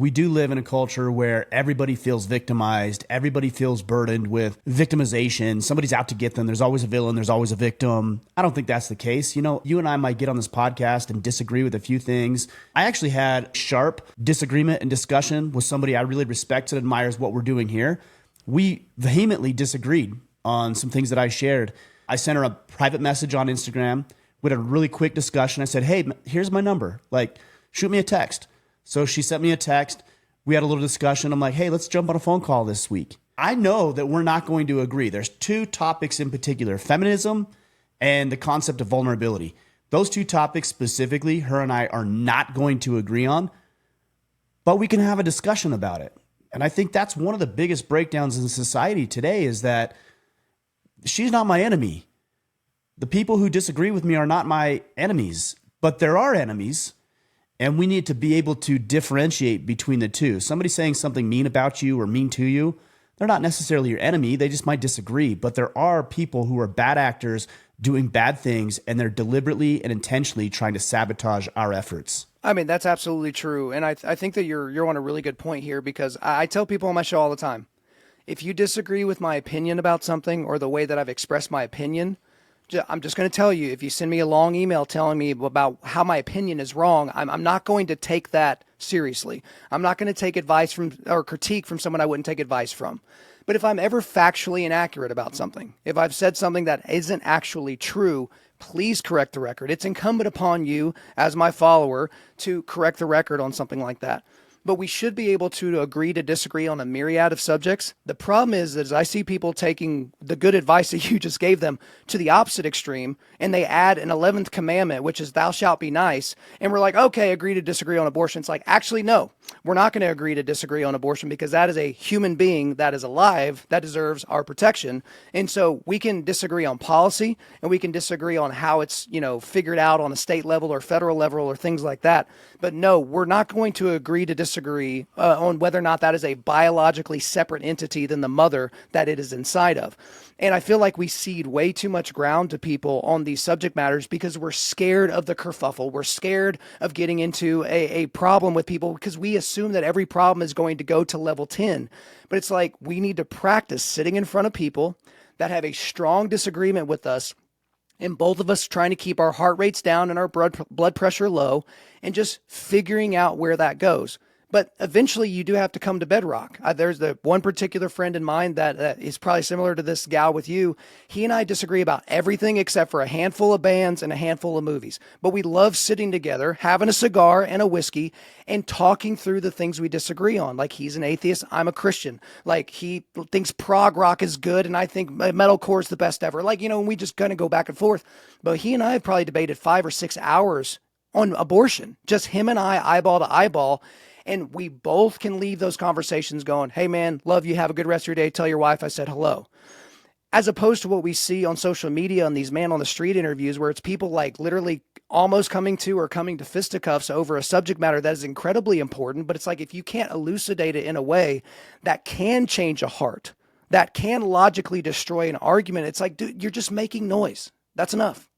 we do live in a culture where everybody feels victimized. Everybody feels burdened with victimization. Somebody's out to get them. There's always a villain. There's always a victim. I don't think that's the case. You know, you and I might get on this podcast and disagree with a few things. I actually had sharp disagreement and discussion with somebody I really respects and admires what we're doing here. We vehemently disagreed on some things that I shared. I sent her a private message on Instagram. We had a really quick discussion. I said, hey, here's my number. Like, shoot me a text. So she sent me a text. We had a little discussion. I'm like, hey, let's jump on a phone call this week. I know that we're not going to agree. There's two topics in particular, feminism and the concept of vulnerability. Those two topics specifically, her and I are not going to agree on, but we can have a discussion about it. And I think that's one of the biggest breakdowns in society today is that she's not my enemy. The people who disagree with me are not my enemies, but there are enemies, and we need to be able to differentiate between the two. Somebody saying something mean about you or mean to you, they're not necessarily your enemy. They just might disagree, but there are people who are bad actors doing bad things, and they're deliberately and intentionally trying to sabotage our efforts. I mean, that's absolutely true. And I think that you're on a really good point here, because I tell people on my show all the time, if you disagree with my opinion about something or the way that I've expressed my opinion, I'm just going to tell you, if you send me a long email telling me about how my opinion is wrong, I'm not going to take that seriously. I'm not going to take advice from or critique from someone I wouldn't take advice from. But if I'm ever factually inaccurate about something, if I've said something that isn't actually true, please correct the record. It's incumbent upon you as my follower to correct the record on something like that. But we should be able to agree to disagree on a myriad of subjects. The problem is that I see people taking the good advice that you just gave them to the opposite extreme, and they add an 11th commandment, which is thou shalt be nice. And we're like, okay, agree to disagree on abortion. It's like, actually, no, we're not going to agree to disagree on abortion, because that is a human being that is alive that deserves our protection. And so we can disagree on policy, and we can disagree on how it's, figured out on a state level or federal level or things like that. But no, we're not going to agree to disagree on whether or not that is a biologically separate entity than the mother that it is inside of. And I feel like we cede way too much ground to people on these subject matters because we're scared of the kerfuffle. We're scared of getting into a problem with people because we assume that every problem is going to go to level 10. But it's like we need to practice sitting in front of people that have a strong disagreement with us, and both of us trying to keep our heart rates down and our blood pressure low, and just figuring out where that goes. But eventually you do have to come to bedrock. There's the one particular friend in mind that is probably similar to this gal with you. He and I disagree about everything except for a handful of bands and a handful of movies. But we love sitting together, having a cigar and a whiskey, and talking through the things we disagree on. Like, he's an atheist, I'm a Christian. Like, he thinks prog rock is good, and I think metalcore is the best ever. Like, and we just kind of go back and forth. But he and I have probably debated 5 or 6 hours on abortion. Just him and I, eyeball to eyeball. And we both can leave those conversations going, hey man, love you, have a good rest of your day, tell your wife I said hello. As opposed to what we see on social media and these man on the street interviews where it's people like literally almost coming to fisticuffs over a subject matter that is incredibly important. But it's like, if you can't elucidate it in a way that can change a heart, that can logically destroy an argument, it's like, dude, you're just making noise. That's enough.